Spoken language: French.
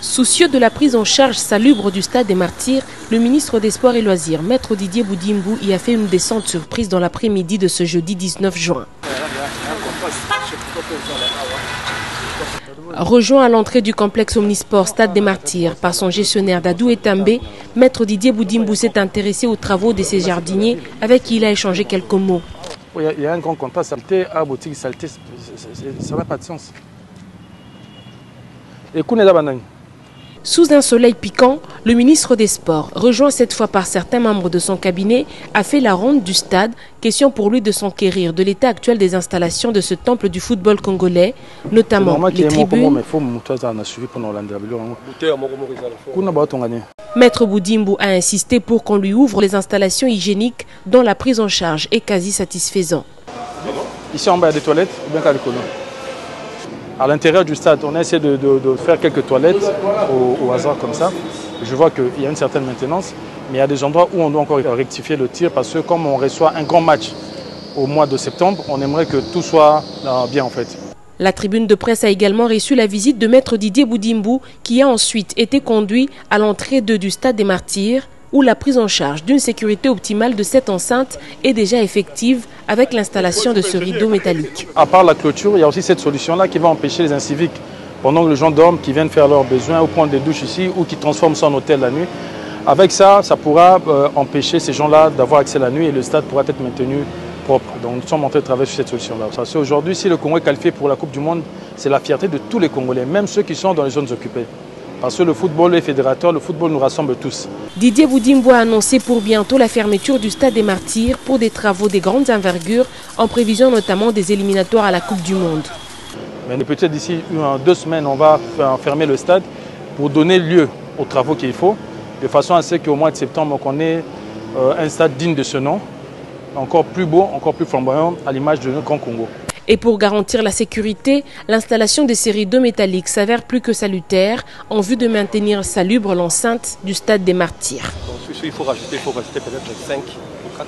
Soucieux de la prise en charge salubre du stade des Martyrs, le ministre des Sports et Loisirs, Maître Didier Boudimbo, y a fait une descente surprise dans l'après-midi de ce jeudi 19 juin. Rejoint à l'entrée du complexe Omnisport Stade des Martyrs par son gestionnaire Dadou Etambé, Maître Didier Boudimbo s'est intéressé aux travaux de ses jardiniers avec qui il a échangé quelques mots. Il y a un grand contraste, saleté à boutique, saleté, ça n'a pas de sens. Et sous un soleil piquant, le ministre des Sports, rejoint cette fois par certains membres de son cabinet, a fait la ronde du stade, question pour lui de s'enquérir de l'état actuel des installations de ce temple du football congolais, notamment les tribunes. Maître Boudimbo a insisté pour qu'on lui ouvre les installations hygiéniques dont la prise en charge est quasi satisfaisante. Ici en bas, il y a des toilettes, bien qu'à l'école. À l'intérieur du stade, on a essayé de faire quelques toilettes au hasard comme ça. Je vois qu'il y a une certaine maintenance, mais il y a des endroits où on doit encore rectifier le tir parce que comme on reçoit un grand match au mois de septembre, on aimerait que tout soit bien en fait. La tribune de presse a également reçu la visite de Maître Didier Boudimbo qui a ensuite été conduit à l'entrée du stade des Martyrs où la prise en charge d'une sécurité optimale de cette enceinte est déjà effective avec l'installation de ce rideau métallique. À part la clôture, il y a aussi cette solution-là qui va empêcher les inciviques, pendant que les gens dorment, qui viennent faire leurs besoins ou prendre des douches ici ou qui transforment ça en hôtel la nuit. Avec ça, ça pourra empêcher ces gens-là d'avoir accès la nuit et le stade pourra être maintenu propre. Donc nous sommes en train de travailler sur cette solution-là. Parce qu'aujourd'hui, si le Congo est qualifié pour la Coupe du Monde, c'est la fierté de tous les Congolais, même ceux qui sont dans les zones occupées. Parce que le football est fédérateur, le football nous rassemble tous. Didier Boudimbo a annoncé pour bientôt la fermeture du stade des Martyrs pour des travaux de grandes envergures, en prévision notamment des éliminatoires à la Coupe du Monde. Mais peut-être d'ici 2 semaines, on va fermer le stade pour donner lieu aux travaux qu'il faut, de façon à ce qu'au mois de septembre, on ait un stade digne de ce nom, encore plus beau, encore plus flamboyant, à l'image de notre Grand Congo. Et pour garantir la sécurité, l'installation des ces rideaux métalliques s'avère plus que salutaire en vue de maintenir salubre l'enceinte du stade des Martyrs. Donc, il faut rajouter peut-être 5 ou 4.